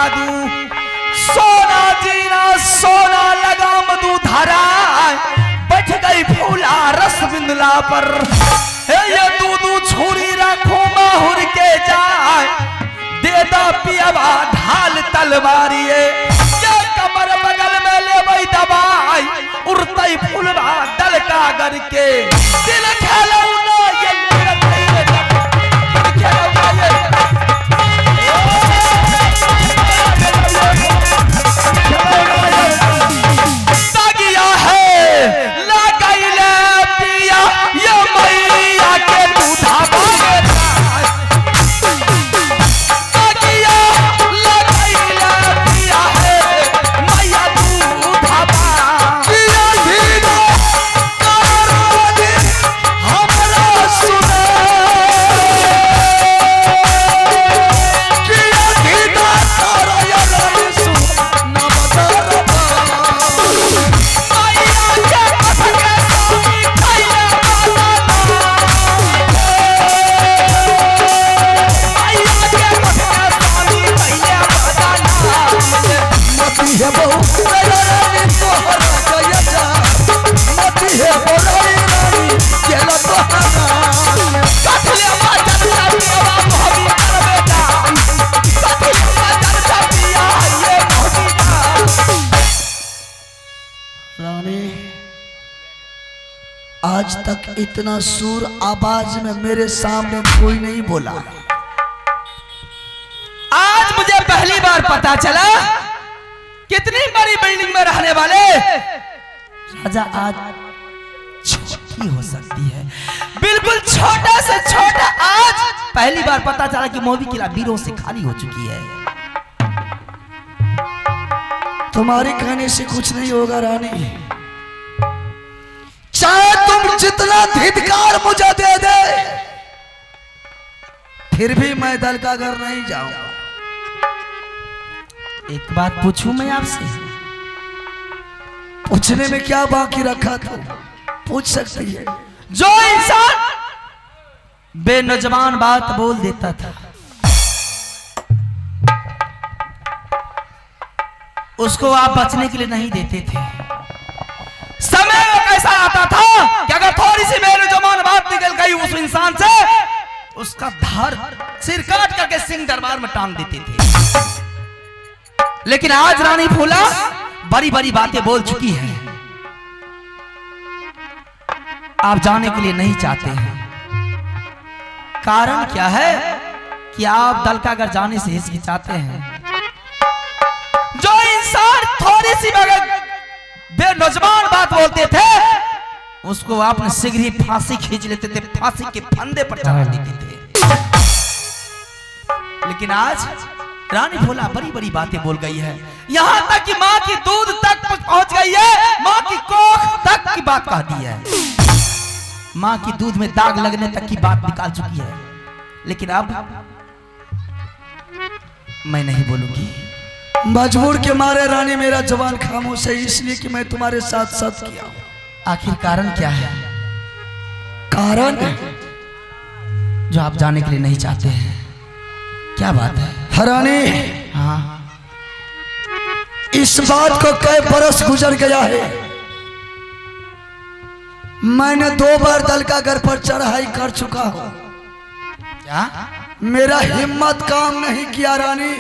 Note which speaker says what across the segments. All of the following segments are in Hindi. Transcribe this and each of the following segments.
Speaker 1: दिखा दूं। सोना जीना सोना लगा मधु धारा, बैठ गई फूला रस बिंदुला पर। ये दूधू छुरी रखो माहुर के जाए, देदा पियावा ढाल तलवारी। ये कमर बगल में ले वही दबाई, उड़तई फूलवा दल का गर के। दिल खेलौना ये तागिया है लगाइले पिया, ये मैया के दूधा
Speaker 2: आज तक इतना सुर आवाज में मेरे सामने कोई नहीं बोला।
Speaker 1: आज मुझे पहली बार पता चला कितनी बड़ी बिल्डिंग में रहने वाले राजा आज छोटी हो सकती है, बिल्कुल छोटा से छोटा। आज पहली बार पता चला कि मोदी किला वीरों से खाली हो चुकी है।
Speaker 2: तुम्हारे कहने से कुछ नहीं होगा रानी, चाहे तुम जितना धिक्कार मुझे दे दे, फिर भी मैं दल का घर नहीं जाऊंगा।
Speaker 1: एक बात पूछूं मैं आपसे?
Speaker 2: पूछने में क्या बाकी रखा था, पूछ सकती है।
Speaker 1: जो इंसान बेनौजवान बात बोल देता था, उसको आप बचने के लिए नहीं देते थे। समय में कैसा आता था कि अगर थोड़ी सी बेनौजवान बात निकल गई उस इंसान से, उसका धार सिर काट करके सिंह दरबार में टांग देते थे। लेकिन आज रानी फूला बड़ी बड़ी बातें बोल चुकी है, आप जाने के लिए नहीं चाहते हैं। कारण क्या है कि आप दल का अगर जाने से हिचकिचाते हैं। जो इंसान थोड़ी सी बेनौजवान बात बोलते थे, उसको आपने शीघ्र ही फांसी खींच लेते थे, फांसी के फंदे पर चढ़ा देते थे। लेकिन आज रानी फूला बड़ी बड़ी बातें बोल गई है, यहां तक कि मां की दूध तक पहुंच गई है, मां की कोख तक की बात कह दी है, मां की दूध में दाग लगने तक की बात निकाल चुकी है। लेकिन अब मैं नहीं बोलूंगी।
Speaker 2: मजबूर के मारे रानी मेरा जवान खामोश है, इसलिए कि मैं तुम्हारे साथ सत्य किया।
Speaker 1: आखिर कारण क्या है?
Speaker 2: कारण
Speaker 1: जो आप जाने के लिए नहीं चाहते हैं, क्या बात है?
Speaker 2: रानी,
Speaker 1: हाँ,
Speaker 2: इस बात को कई बरस गुजर गया है। मैंने 2 बार दल का घर पर चढ़ाई कर चुका हूं।
Speaker 1: क्या?
Speaker 2: मेरा हिम्मत काम नहीं किया रानी।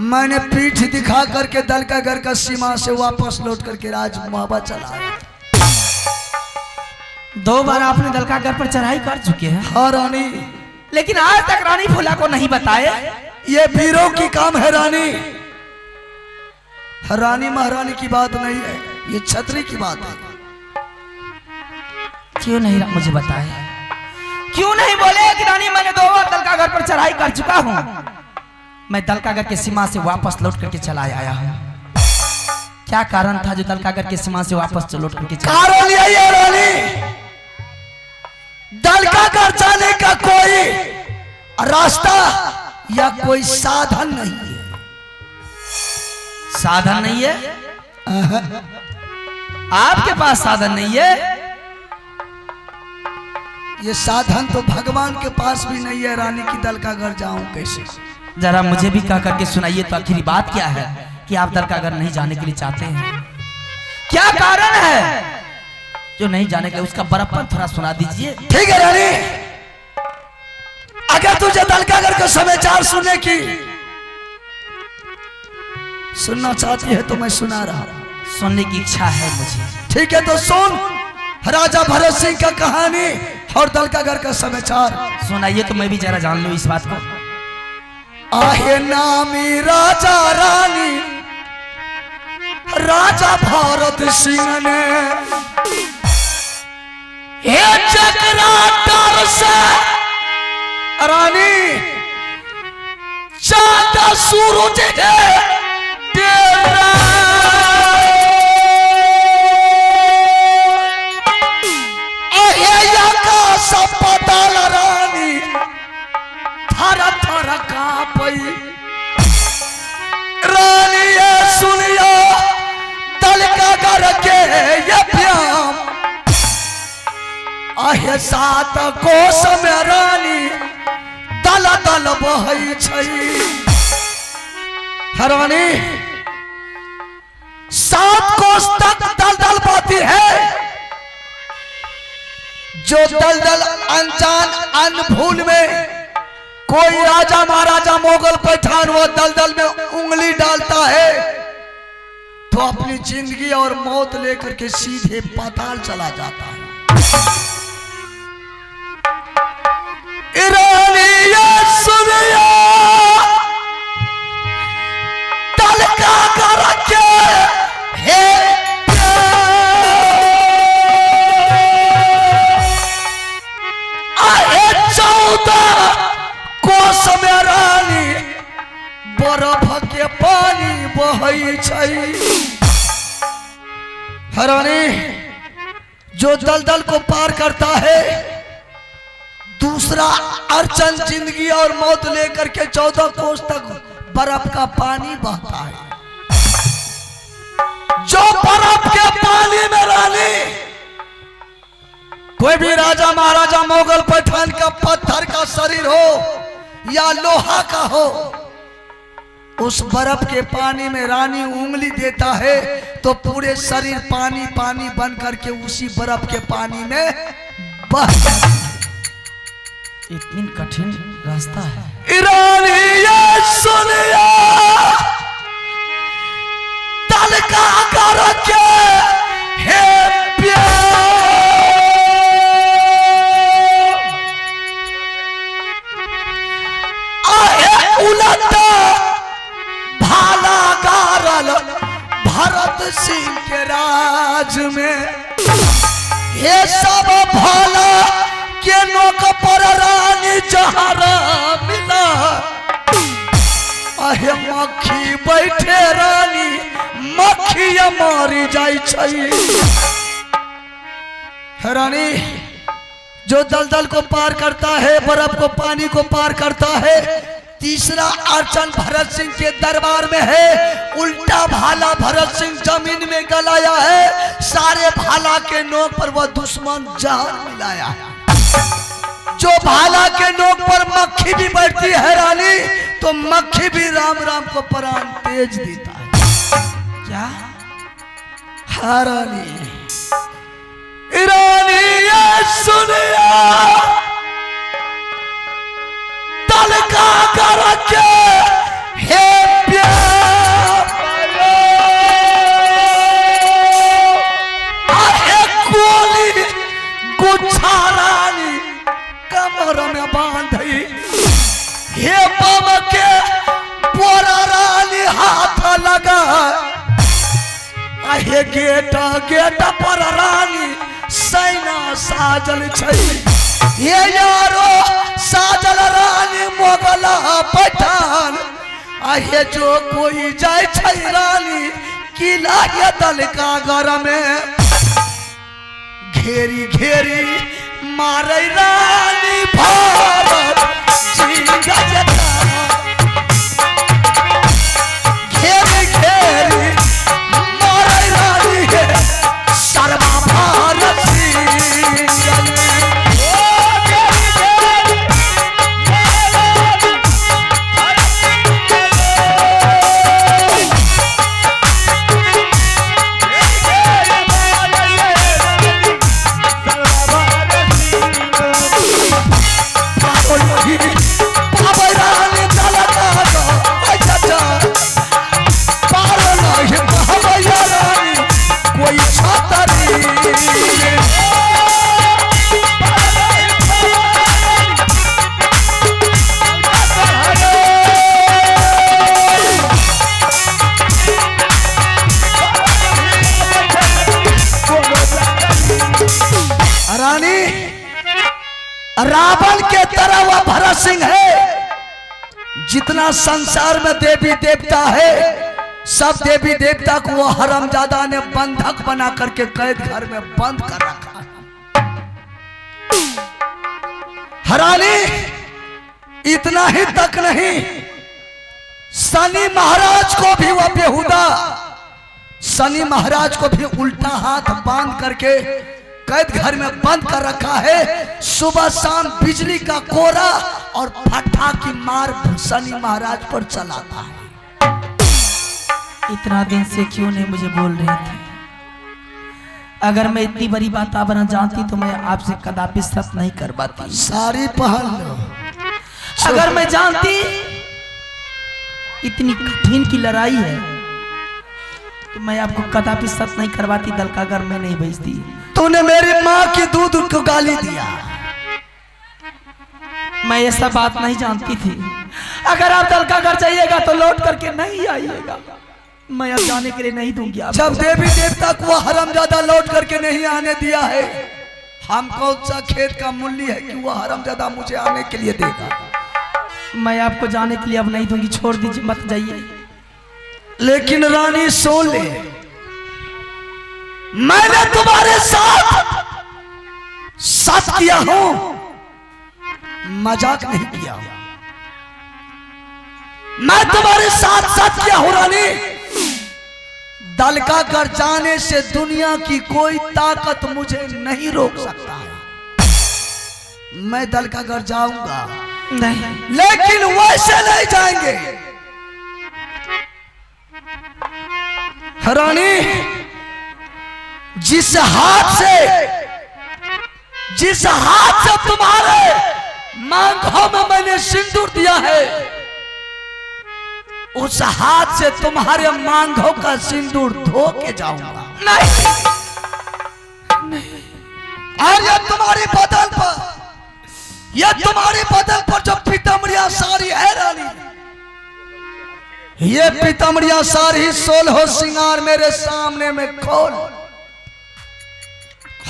Speaker 2: मैंने पीठ दिखा करके दल का घर का सीमा से वापस लौट करके राजमहल चला आया।
Speaker 1: 2 बार आपने दल का घर पर चढ़ाई कर चुके हैं?
Speaker 2: हाँ रानी।
Speaker 1: लेकिन आज तक रानी फूला को नहीं बताए।
Speaker 2: ये वीरों की काम है रानी, रानी महारानी की बात नहीं है, ये छतरी की बात है।
Speaker 1: क्यों नहीं मुझे बताए? क्यों नहीं बोले कि रानी मैंने 2 बार दल का घर पर चढ़ाई कर चुका हूं, मैं दल का घर के सीमा से वापस लौट करके चला आया हूं? क्या कारण था जो दल का घर के सीमा से वापस लौट करके चला?
Speaker 2: कारण यही है रानी, दल का घर जाने का कोई रास्ता या कोई साधन नहीं है।
Speaker 1: साधन नहीं है? आपके पास साधन नहीं है?
Speaker 2: ये साधन तो भगवान के पास भी नहीं है रानी की दल का घर जाऊं कैसे?
Speaker 1: जरा मुझे भी कह करके सुनाइए तो आखिरी बात क्या है कि आप दलकागर नहीं जाने के लिए चाहते हैं? क्या कारण है जो नहीं जाने के? उसका बड़प्पन थोड़ा सुना दीजिए।
Speaker 2: ठीक है रानी, अगर तुझे दलकागर का समाचार सुनना चाहती है तो मैं सुना रहा हूं।
Speaker 1: सुनने की इच्छा है मुझे।
Speaker 2: ठीक है तो सुन, राजा भरत सिंह का कहानी और दलकागर का समाचार
Speaker 1: सुनाइए तो मैं भी जरा जान लूं इस बात को।
Speaker 2: आहे नामी राजा रानी राजा भरत सिंह ने चक्रातर से रानी चांद सूरज तेरा पताल रानी थर थर कांपई। रानी ये सुनियो दलकागर के ये प्याम, आहे सात कोस में रानी दल दल बहई छई। रानी 7 कोस तक दल दल बहती है। जो दलदल अनजान अनभूल में कोई राजा महाराजा मुगल पठान वो दलदल में उंगली डालता है तो अपनी जिंदगी और मौत लेकर के सीधे पाताल चला जाता है। सुनिया दलकागर के हे 14 कोस में रानी बर्फ के पानी बहई छई। रानी जो दलदल को पार करता है दूसरा अर्चन जिंदगी और मौत लेकर के 14 कोस तक बर्फ का पानी बहता है। जो बर्फ के पानी में रानी कोई भी राजा महाराजा मुगल पठान का पत्थर का शरीर हो या लोहा का हो, उस बर्फ के पानी में रानी उंगली देता है तो पूरे शरीर पानी पानी बन करके उसी बर्फ के पानी में बह जाता है।
Speaker 1: इतनी कठिन रास्ता है।
Speaker 2: रानी ये सुनिया दलकागर के हे प्यार, उलटा भाला गारल भरत सिंह के राज में ये सब भाला के नोक पर रानी जहरा मिला। आहे मक्खी बैठे रानी मक्खी मारी जाई छई। रानी जो दलदल को पार करता है बर्फ को पानी को पार करता है, तीसरा अर्चन भरत सिंह के दरबार में है। उल्टा भाला भरत सिंह जमीन में गलाया है, सारे भाला के नोक पर वह दुश्मन जहर मिलाया है। जो भाला के नोक पर मक्खी भी बैठती है रानी तो मक्खी भी राम राम को प्राण तेज देता है। क्या हाँ रानी, रानी ये सुनिया दलकागर के हे प्यार, गोली गुच्छा रानी कमर में बांधी। हे बाबा के बोरा रानी हाथ लगा। हे गेटा गेटा पर रानी सैना साजल छई। ये यारो साजल रानी मुगल पठान। आहे जो कोई जाय छई रानी किला ये दलकागर में घेरी घेरी मारे रानी भारत घेरी घेरी मारे रानी सर्वा भारत सिंह। रावण के तरह वह भरत सिंह है। जितना संसार में देवी देवता है, सब देवी देवता को वो हरामजादा ने बंधक बना करके कैद घर में बंद कर रखा है। हरानी इतना ही तक नहीं, शनि महाराज को भी वह बेहुदा, शनि महाराज को भी उल्टा हाथ बांध करके कैद घर में बंद कर रखा है। सुबह शाम बिजली का कोरा और फट्टा की मार शनि महाराज पर चलाता है।
Speaker 1: इतना दिन से क्यों नहीं मुझे बोल रहे थे? अगर मैं इतनी बड़ी बात आप न जानती तो मैं आपसे कदापि सच नहीं कर पाती।
Speaker 2: साड़ी पहन लो।
Speaker 1: अगर मैं जानती इतनी कठिन की लड़ाई है तो मैं आपको कदापि सच नहीं करवाती। दल का घर में नहीं भेजती।
Speaker 2: तूने मेरी माँ की दूध को गाली दिया।
Speaker 1: मैं ये सब बात नहीं जानती थी। अगर आप दल का घर जाइएगा तो लौट करके नहीं आइएगा। मैं अब जाने के लिए नहीं दूंगी आपको।
Speaker 2: जब देवी देवता को वह हरामजादा लौट करके नहीं आने दिया है, हम कौन सा खेत का मूल्य है कि वह हरामजादा मुझे आने के लिए देगा?
Speaker 1: मैं आपको जाने के लिए अब नहीं दूंगी। छोड़ दीजिए, मत जाइए।
Speaker 2: लेकिन रानी सुन ले, मैंने तुम्हारे साथ सच किया हूं, मजाक नहीं किया। मैं तुम्हारे साथ सच किया हूं रानी। दल का घर जाने से दुनिया की कोई ताकत मुझे नहीं रोक सकता है। मैं दल का घर जाऊंगा
Speaker 1: नहीं,
Speaker 2: लेकिन वैसे नहीं जाएंगे। रानी, जिस हाथ से तुम्हारे मांगों में मैंने सिंदूर दिया है, उस हाथ से तुम्हारे मांगों का सिंदूर धो के जाऊंगा।
Speaker 1: नहीं,
Speaker 2: और ये तुम्हारी बदल पर जो पीताम्बरिया साड़ी है रानी, ये पीताम्बरिया साड़ी 16 सिंगार मेरे सामने में खोल,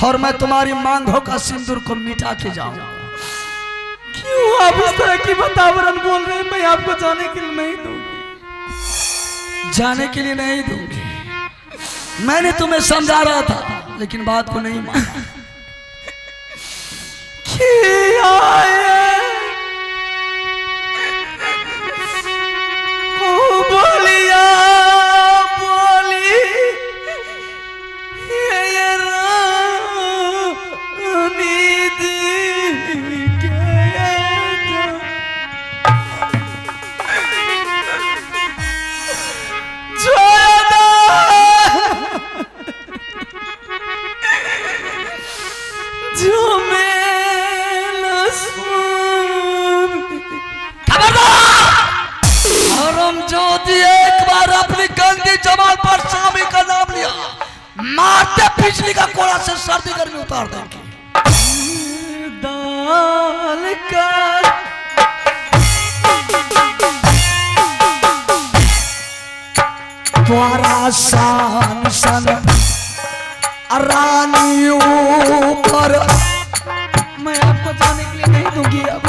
Speaker 2: और मैं तुम्हारी मांगों का सिंदूर को मिटा के जाऊंगा।
Speaker 1: क्यों आप इस तरह की वातावरण बोल रहे हैं? मैं आपको जाने के लिए नहीं दूंगी।
Speaker 2: जाने के लिए नहीं दूंगी। मैंने तुम्हें समझा रहा था, लेकिन बात को नहीं माना।
Speaker 1: बोलिया बोली ये रानी दी जो मैं सुन।
Speaker 2: ज्योति एक बार अपनी गंदी जमाल पर स्वामी का नाम लिया, मारते बिजली का कोड़ा से सर्दी गर्मी उतार देंगे।
Speaker 1: दाल का
Speaker 2: द्वारा सान सन रानी ऊपर,
Speaker 1: मैं आपको जाने के लिए नहीं दूंगी। अब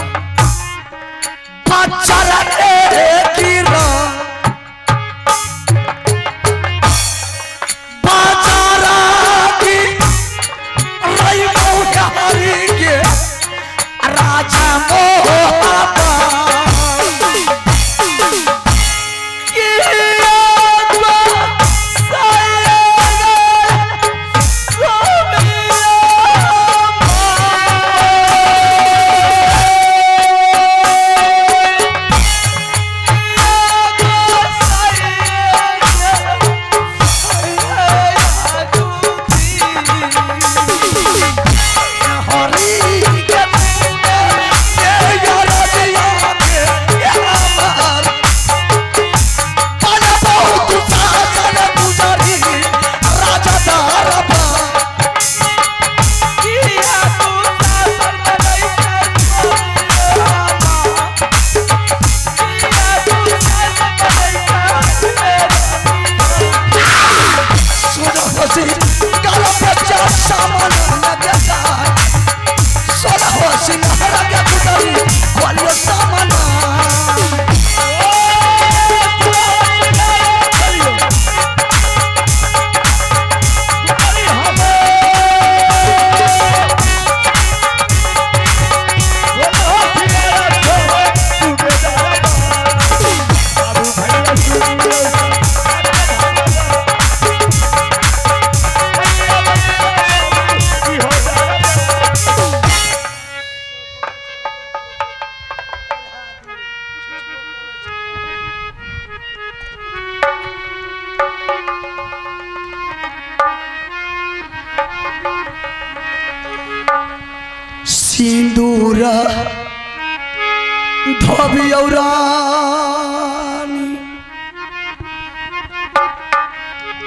Speaker 2: धोबी औरानी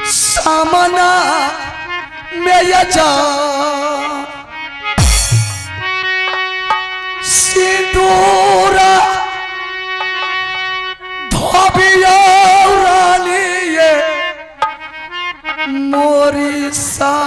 Speaker 2: सामना में यजा सिंदूरा धोबी औरानी ये मोरी सामना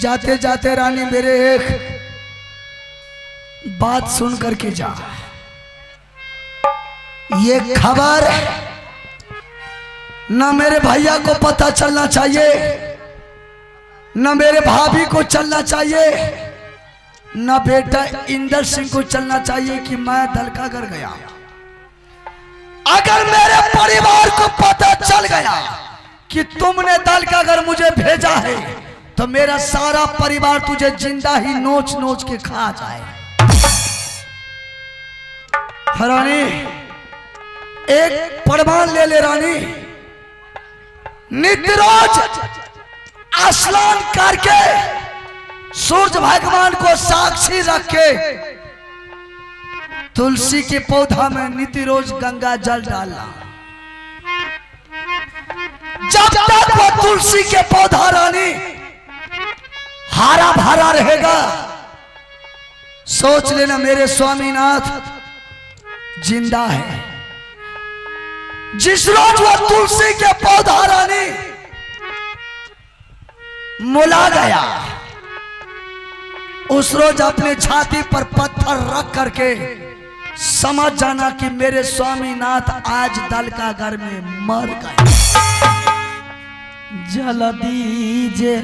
Speaker 2: जाते जाते रानी मेरे एक बात सुन करके जा। ये खबर न मेरे भैया को पता चलना चाहिए, न मेरे भाभी को चलना चाहिए, न बेटा इंदर सिंह को चलना चाहिए कि मैं दलकागढ़ गया। अगर मेरे परिवार को पता चल गया कि तुमने दलकागढ़ मुझे भेजा है तो मेरा सारा परिवार तुझे जिंदा ही नोच नोच के खा जाए। रानी एक प्रमाण ले ले रानी, नित्य रोज स्नान करके सूर्य भगवान को साक्षी रख के तुलसी के पौधा में नित्य रोज गंगा जल डालना। जब तक वो तुलसी के पौधा रानी हरा भरा रहेगा, सोच लेना मेरे स्वामीनाथ जिंदा है। जिस रोज वो तुलसी के पौधा रानी मुला गया, उस रोज अपने छाती पर पत्थर रख करके समझ जाना कि मेरे स्वामीनाथ आज दलकागढ़ में मर गए। जल दीजे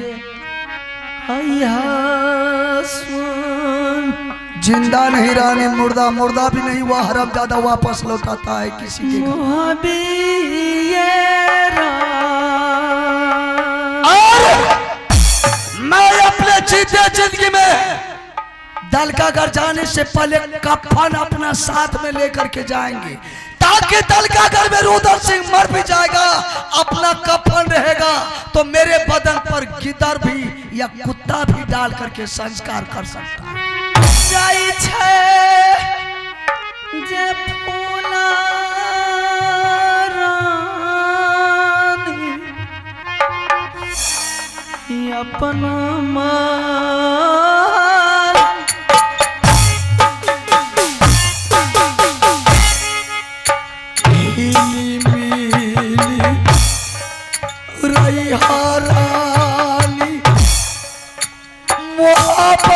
Speaker 2: जिंदा नहीं रानी, मुर्दा मुर्दा भी नहीं, वह हरम ज्यादा वापस लौटाता है किसी के घर। और मैं अपने जीते जिंदगी में दलकागढ़ जाने से पहले कफन अपना साथ में लेकर के जाएंगे, ताकि दलकागढ़ में रुद्र सिंह मर भी जाएगा, अपना कफन रहेगा तो मेरे बदन पर गिद्दर भी या कुत्ता भी डाल करके संस्कार कर सकता है।
Speaker 1: जाई छे जे फूला रानी अपना मार
Speaker 2: मिली मिली रही हारानी मोहब्बत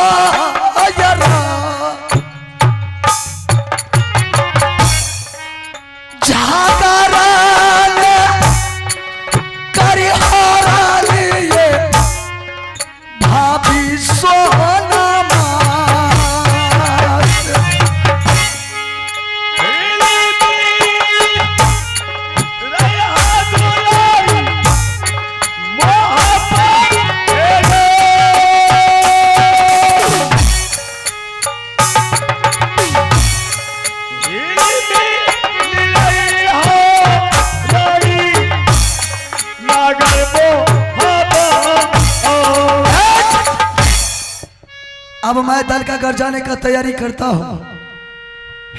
Speaker 2: अब मैं दलकागढ़ जाने का तैयारी करता हूं,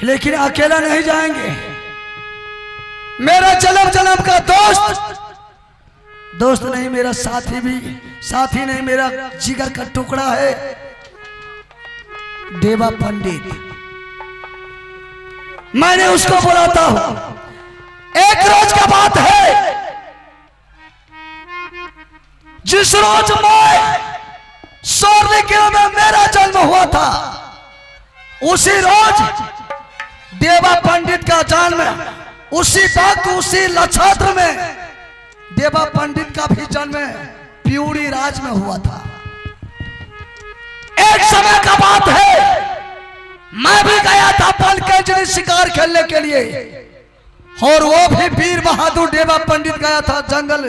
Speaker 2: लेकिन अकेला नहीं जाएंगे। मेरा जन्म जन्म का दोस्त, दोस्त नहीं मेरा साथी भी, साथी नहीं मेरा जिगर का टुकड़ा है, देवा पंडित। मैंने उसको बुलाता हूं। एक रोज का बात है, जिस रोज मैं सोरली किलो में मेरा जन्म हुआ था, उसी रोज देवा पंडित का जन्म, उसी वक्त उसी नक्षत्र में देवा पंडित का भी जन्म प्यूरी राज में हुआ था। एक समय का बात है, मैं भी गया था पलकेजरी शिकार खेलने के लिए, और वो भी वीर बहादुर देवा पंडित गया था जंगल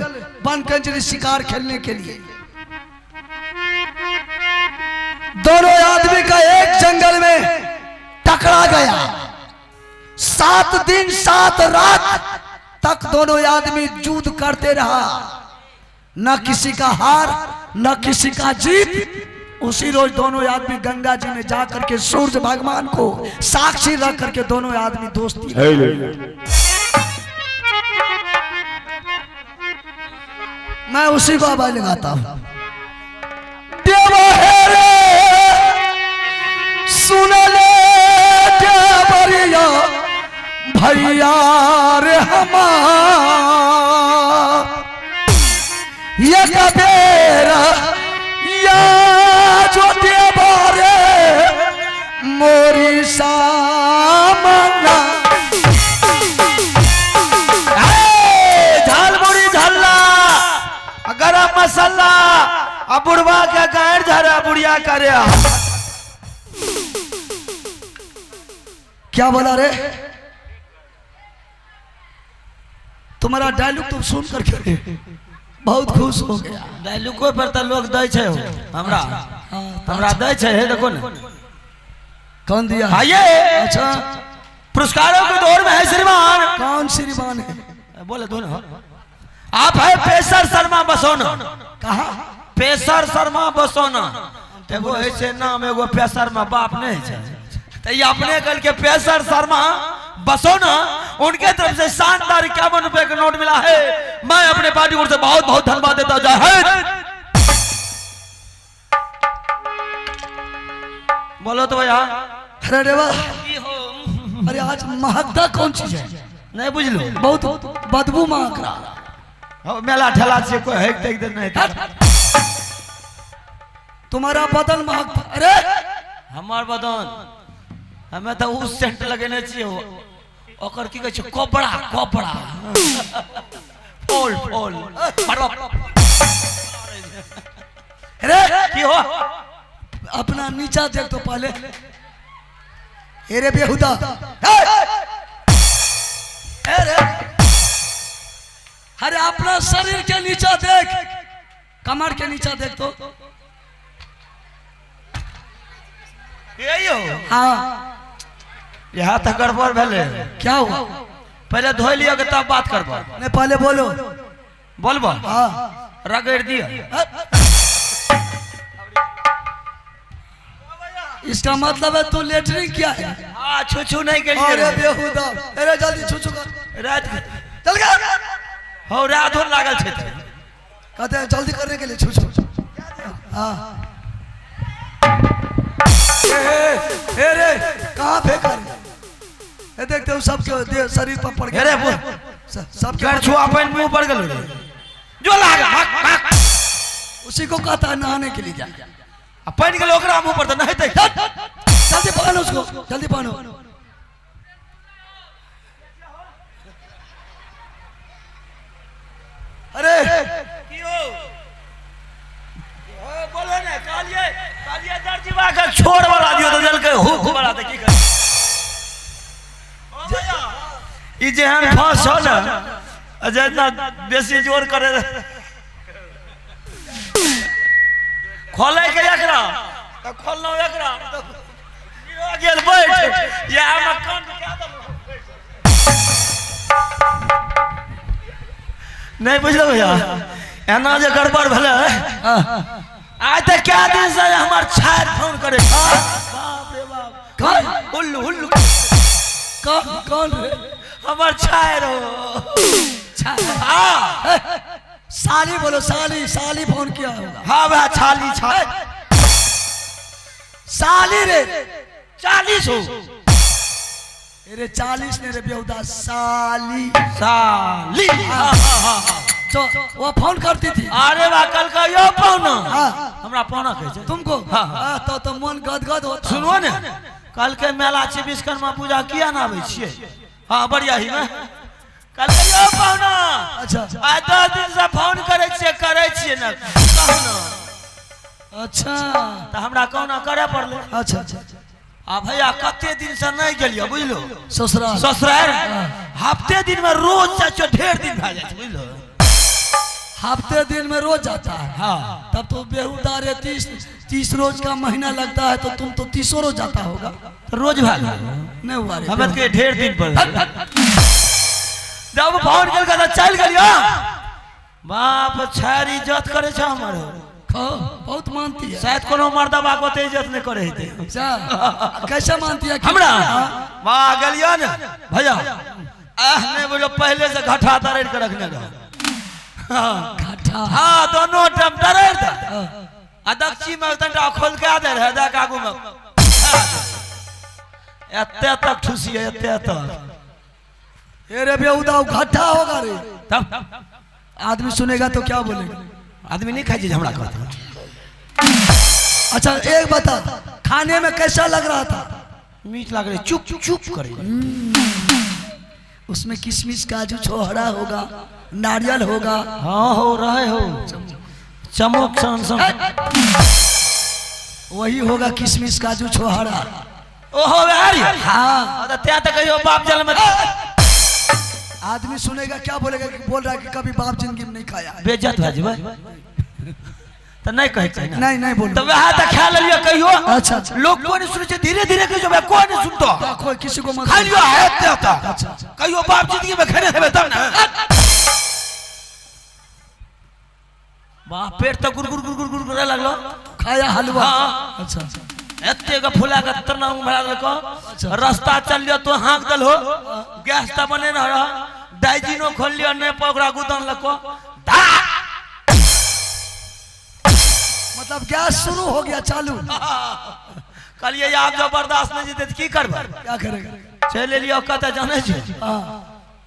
Speaker 2: बनकंजरी शिकार खेलने के लिए। दोनों आदमी का एक जंगल में टकरा गया। 7 दिन 7 रात तक दोनों आदमी युद्ध करते रहा, न किसी का हार न किसी का जीत। उसी रोज दोनों आदमी गंगा जी में जाकर के सूरज भगवान को साक्षी रख करके दोनों आदमी दोस्ती। मैं उसी को आवाज लगाता हूं। देवा है रे सुन ले देवरिया भैया रे हमार, ये कबेरा या जो देवा रे मोरी सामना।
Speaker 1: गरम मसाला अब बुढ़वा के गाड़ धरा बुढ़िया करे।
Speaker 2: क्या बोला रे? तुम्हारा डायलॉग तुम सुन करके बहुत खुश हो गया।
Speaker 1: डायलॉग पर तो लोग दै छे हमरा दै छे। देखो ना
Speaker 2: कौन दिया?
Speaker 1: आइए।
Speaker 2: अच्छा,
Speaker 1: पुरस्कारों के दौर में है श्रीमान।
Speaker 2: कौन श्रीमान है?
Speaker 1: बोले दोनों आप है पेशर शर्मा बसोना।
Speaker 2: कहा?
Speaker 1: पेशर शर्मा बसोना। एगो ऐसे नाम एगो पेशर में बाप नहीं है, तो ये अपने कल के पेशर शर्मा बसोना, उनके तरफ से शानदार 51 रुपए का नोट मिला है। मैं अपने पार्टी ओर से बहुत बहुत धन्यवाद देता हूं। जय हिंद। बोलो तो भैया।
Speaker 2: अरे देवा, अरे आज महकता कौन चीज है?
Speaker 1: नहीं बुझ लो,
Speaker 2: बहुत बदबू महक रहा।
Speaker 1: मेला ठेला से कोई है देख दे नहीं था।
Speaker 2: तुम्हारा बदन महकता। अरे
Speaker 1: हमार बदन हमें तो उस सेंट लगेने चाहिए, ओकर की कहै छै कोपड़ा कोपड़ा फूल फूल मारो।
Speaker 2: अरे
Speaker 1: की हो?
Speaker 2: अपना नीचा देख तो पहले। अरे बेहुदा, अरे अपना शरीर के नीचा देख, कमर के नीचा देख तो।
Speaker 1: यही हो?
Speaker 2: हाँ।
Speaker 1: यहाँ तक गड़बड़ भेले।
Speaker 2: क्या हुआ?
Speaker 1: पहले धो लियो के तब बात करबो।
Speaker 2: नहीं पहले बोलो।
Speaker 1: बोलबो?
Speaker 2: हाँ।
Speaker 1: रगड़ दियो।
Speaker 2: इसका मतलब है तू लेटरिंग किया है?
Speaker 1: हाँ, छू नहीं के लिए।
Speaker 2: अरे बेहुदा, अरे जल्दी छू कर।
Speaker 1: रात
Speaker 2: चल गया।
Speaker 1: हो रात हो लागल छे।
Speaker 2: कहते हैं जल्दी करने के लिए छू। हाँ। अरे कहाँ फेंका? ये देखते हो सबके शरीर पर पड़ गया।
Speaker 1: अरे
Speaker 2: सबके
Speaker 1: छुआ अपन मुंह पर गल जो लागा।
Speaker 2: उसी को कहता है नहाने के लिए जा।
Speaker 1: अपन के लोकरा मुंह पर तो नहीं थे।
Speaker 2: जल्दी पहनो उसको, जल्दी पहनो। अरे
Speaker 1: बोलो ना, कालिए दर्जीवा का छोड़ वाला दियो तो जल के हुक वाला दे की कर। ई जेहन फांस हो ना, जितना बेसी जोर करे खोले के एकरा तो खोलनो एकरा गिरो गेल बैठ या मकान क्या दो नहीं बुझलो भैया। एना जे गड़बड़ भेले आज तक क्या दिन से हमार छात फोन करे। बाप रे बाप,
Speaker 2: कौन?
Speaker 1: हुल्लू हुल्लू
Speaker 2: कौन रे?
Speaker 1: हमर छायरो हाँ
Speaker 2: साली बोलो, साली साली फोन किया होगा।
Speaker 1: हाँ वह छाली छाल
Speaker 2: साली रे
Speaker 1: 40 हो
Speaker 2: अरे 40 ने रे बेहुदा साली
Speaker 1: साली
Speaker 2: तो वो फोन करती थी।
Speaker 1: अरे वाह कल का यो पौना
Speaker 2: हाँ
Speaker 1: हमरा पौना कहे छै
Speaker 2: तुमको
Speaker 1: हाँ,
Speaker 2: हाँ तो मन गदगद होता।
Speaker 1: सुनो ने कल के मेला छै विश्वकर्मा पूजा किया ना आबै छियै हाँ बढ़िया ही में कल के यो पौना
Speaker 2: अच्छा
Speaker 1: आ 10 दिन से फोन करे छियै ना कहू ना
Speaker 2: अच्छा
Speaker 1: तो हमरा कहना करे पड़ले
Speaker 2: अच्छा अच्छा
Speaker 1: आ भैया कते दिन से नहीं गेलियो बुझलो
Speaker 2: ससुराल
Speaker 1: ससुराल हफ्ते दिन में रोज चाचो ढेर दिन भा जाए बुझलो
Speaker 2: हफ्ते दिन में रोज जाता है।
Speaker 1: हाँ
Speaker 2: तब तो बेहुदा रे 30 रोज का महीना लगता है तो तुम तो 30 रोज जाता होगा।
Speaker 1: रोज भा
Speaker 2: नहीं हुआ रे
Speaker 1: हमें के ढेर दिन पर जब फोन कर के चल गलियो बाप छारी इज्जत करे छ हमर
Speaker 2: बहुत मानती है।
Speaker 1: शायद कोनो मर्दबा को ते इज्जत नहीं करे हेते
Speaker 2: अच्छा कैसा मानती है
Speaker 1: हमरा वाह गलियो ने भैया आह ने बोलो पहले से घटा दरेड़ के रखने का
Speaker 2: घाटा
Speaker 1: हाँ दोनों टम दरेड़ था आ दक्षी में तंटा खोल के आ दे रहे दा कागू में एते तक ठुसी है एते तक
Speaker 2: अरे बेहुदा घाटा होगा रे।
Speaker 1: तब
Speaker 2: आदमी सुनेगा तो क्या बोलेगा।
Speaker 1: आदमी नहीं खाई चीज हमरा कहता
Speaker 2: अच्छा एक बता खाने में कैसा लग रहा था।
Speaker 1: मीठ लग रही चुप चुप करे
Speaker 2: उसमें किशमिश काजू छोहरा होगा नारियल होगा।
Speaker 1: हाँ हो रहे हो चमक सन सन
Speaker 2: वही होगा किशमिश काजू छोहरा।
Speaker 1: ओहो यार
Speaker 2: हाँ
Speaker 1: तो त्या तक कहियो बाप जल में
Speaker 2: आदमी सुनेगा क्या बोलेगा कि बोल रहा है कि कभी बाप जिंदगी में नहीं खाया है।
Speaker 1: बेइज्जत हो जेबे तो नहीं कहे चाहिए
Speaker 2: नहीं नहीं बोल
Speaker 1: तो वह तो खा लियो कहियो
Speaker 2: अच्छा अच्छा
Speaker 1: लोग कोई नहीं सुने धीरे धीरे कहियो बे कोई नहीं सुनतो
Speaker 2: कोई किसी को मत
Speaker 1: खा लियो है त्या
Speaker 2: अच्छा
Speaker 1: कहियो बाप जिंदगी में खाने देबे तब ना बाप पेट तो गुर गुर गुर गुर गुर करे लगलो
Speaker 2: खाया हलवा।
Speaker 1: हाँ।
Speaker 2: अच्छा
Speaker 1: एते का फुला का तरना भरा देलको रास्ता चल लियो तो हाँक दल हो गैस त बने न रह डाइजिनो खोल लियो ने पकड़ा गुदन लको
Speaker 2: मतलब गैस शुरू हो गया चालू।
Speaker 1: कलिए आप जो बर्दाश्त नहीं जीते की करबे
Speaker 2: क्या करेगा।
Speaker 1: चले लियो कत जाने छै
Speaker 2: हाँ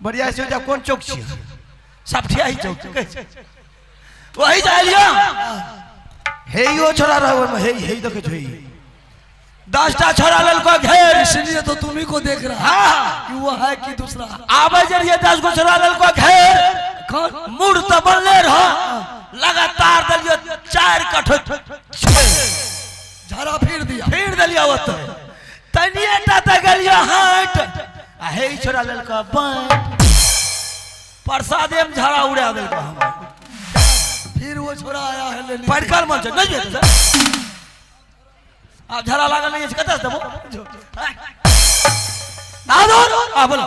Speaker 1: बढ़िया से जा कौन चौक छी सफिया ही चौक वही जा लियो हे यो छोरा रहो हे हे देखे छै 10टा छोरा ललको घेर
Speaker 2: इसलिए तो तुम्ही को देख रहा है
Speaker 1: हाँ
Speaker 2: कि वो है कि दूसरा।
Speaker 1: आवे जरिए 10 गो छोरा ललको घेर
Speaker 2: कौन
Speaker 1: मुड़ तो बनले रह लगातार दलियो 4 कठो
Speaker 2: झाड़ा फिर दिया
Speaker 1: फिर दलियो ओत तनिए टा त गलियो हाट आ हे छोरा ललको बाय प्रसादे में झाड़ा उड़ा देलको हम
Speaker 2: फिर वो छोरा आया है लेने।
Speaker 1: पड़कल मन नहीं जेते आप झाड़ा लागल नहीं है कत देबो दादो आ बोलो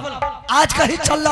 Speaker 2: आज कहीं चल रहा